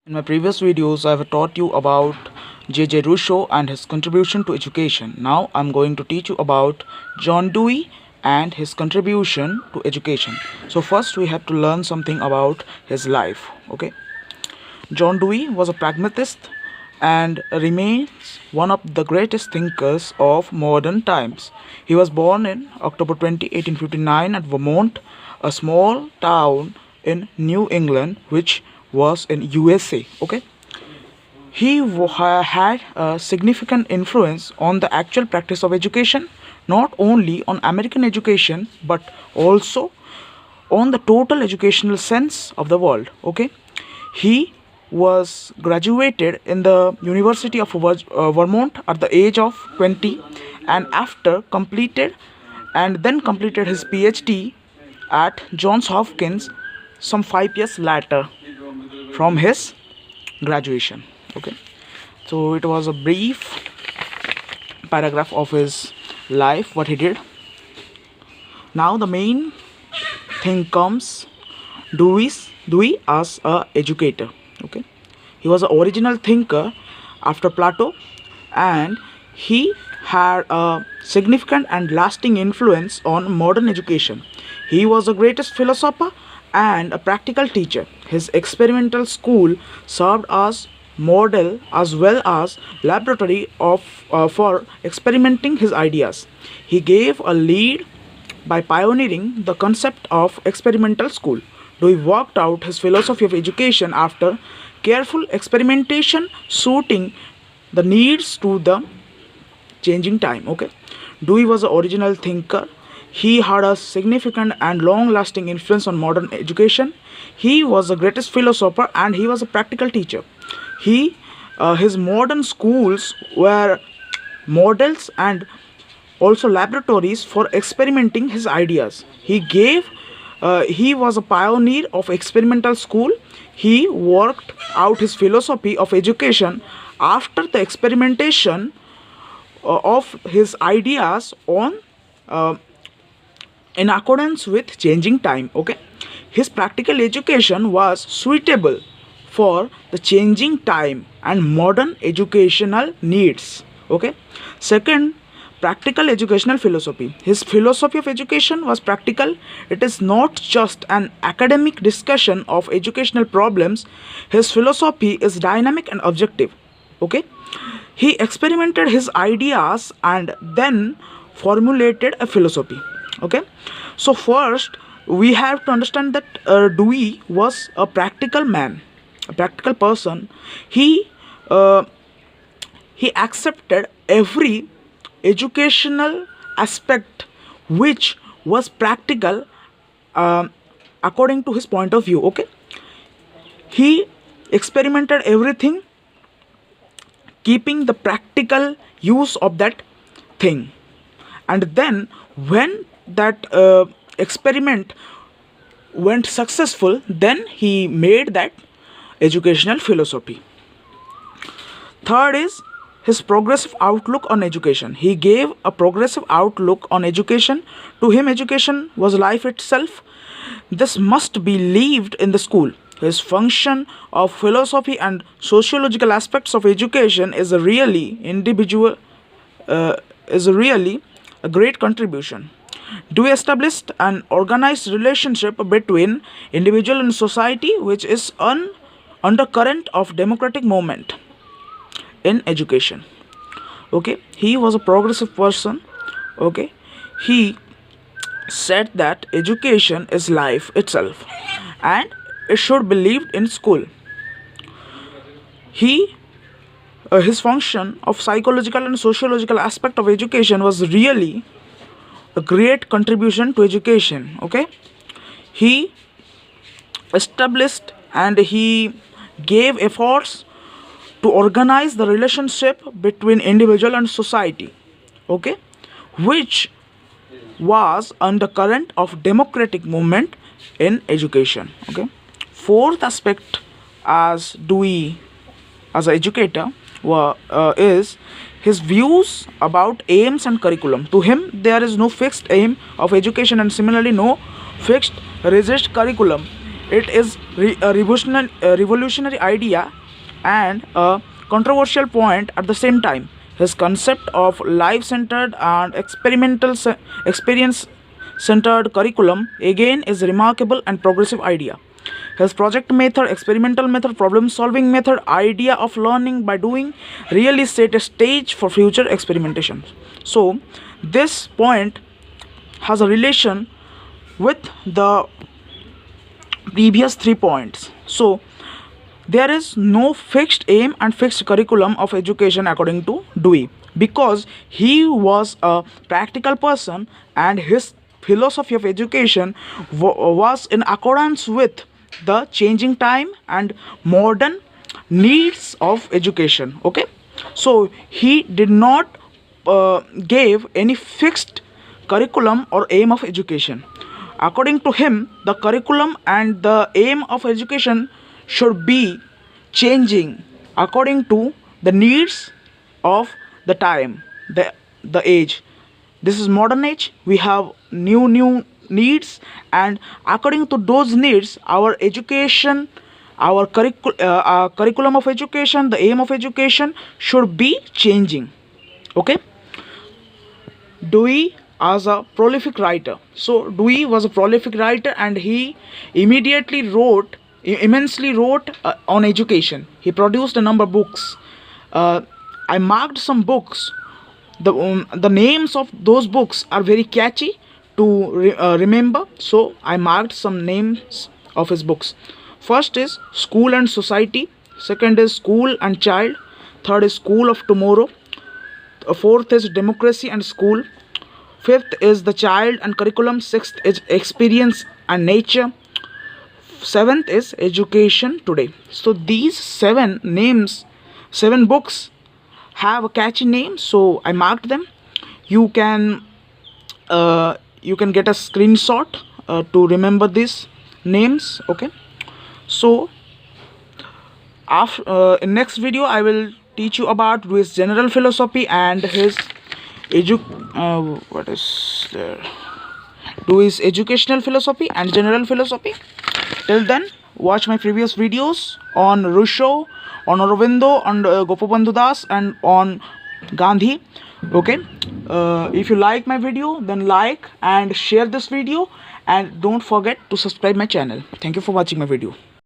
In my previous videos, I have taught you about J.J. Rousseau and his contribution to education. Now I'm going to teach you about John Dewey and his contribution to education. So first we have to learn something about his life. Okay. John Dewey was a pragmatist and remains one of the greatest thinkers of modern times. He was born in October 20, 1859 at Vermont, a small town in New England which was in USA. Okay. Had a significant influence on the actual practice of education, not only on American education but also on the total educational sense of the world. Okay. He was graduated in the University of Vermont at the age of 20, and after completed and then completed his PhD at Johns Hopkins some 5 years later from his graduation. Okay, so it was a brief paragraph of his life, what he did. Now the main thing comes. Dewey as a educator. Okay, he was an original thinker after Plato, and he had a significant and lasting influence on modern education. He was the greatest philosopher and a practical teacher. His experimental school served as model as well as laboratory for experimenting his ideas. He gave a lead by pioneering the concept of experimental school. Dewey worked out his philosophy of education after careful experimentation suiting the needs to the changing time. Okay, Dewey was the original thinker. He had a significant and long-lasting influence on modern education. He was the greatest philosopher and he was a practical teacher. His modern schools were models and also laboratories for experimenting his ideas. He was a pioneer of experimental school. He worked out his philosophy of education after the experimentation of his ideas on in accordance with changing time. Okay, his practical education was suitable for the changing time and modern educational needs. Okay, second, practical educational philosophy. His philosophy of education was practical. It is not just an academic discussion of educational problems. His philosophy is dynamic and objective. Okay, he experimented his ideas and then formulated a philosophy. Okay, so first we have to understand that Dewey was a practical man, a practical person. He accepted every educational aspect which was practical according to his point of view. Okay, he experimented everything keeping the practical use of that thing, and then when that experiment went successful, then he made that educational philosophy. Third is his progressive outlook on education. He gave a progressive outlook on education. To him, education was life itself. This must be lived in the school. His function of philosophy and sociological aspects of education is a really a great contribution. Dewey established an organized relationship between individual and society, which is an undercurrent of democratic movement in education. Okay, he was a progressive person. Okay, he said that education is life itself and it should be lived in school. His function of psychological and sociological aspect of education was really a great contribution to education. Okay, he established and he gave efforts to organize the relationship between individual and society. Okay, which was undercurrent of democratic movement in education. Okay, fourth aspect as Dewey as an educator is his views about aims and curriculum. To him, there is no fixed aim of education and similarly no fixed rigid curriculum. It is a revolutionary idea and a controversial point at the same time. His concept of life-centered and experience-centered curriculum again is a remarkable and progressive idea. His project method, experimental method, problem-solving method, idea of learning by doing really set a stage for future experimentation. So, this point has a relation with the previous 3 points. So there is no fixed aim and fixed curriculum of education according to Dewey, because he was a practical person and his philosophy of education was in accordance with the changing time and modern needs of education. Okay, so he did not gave any fixed curriculum or aim of education. According to him, the curriculum and the aim of education should be changing according to the needs of the time, the age. This is modern age. We have new needs, and according to those needs, our education, our curriculum of education, the aim of education should be changing. Okay. Dewey as a prolific writer. So Dewey was a prolific writer, and he immensely wrote on education. He produced a number of books. I marked some books. The names of those books are very catchy to remember. So I marked some names of his books. First is School and Society. Second is School and Child. Third is School of Tomorrow. Fourth is Democracy and School. Fifth is The Child and Curriculum. Sixth is Experience and Nature. Seventh is Education Today. So these seven books have a catchy name, so I marked them. You can get a screenshot to remember these names. Okay, so in next video I will teach you about his general philosophy and his Dewey's educational philosophy and general philosophy. Till then, watch my previous videos on Rousseau, on Aurobindo, on Gopabandhu Das, and on Gandhi. Okay, if you like my video, then like and share this video, and don't forget to subscribe my channel. Thank you for watching my video.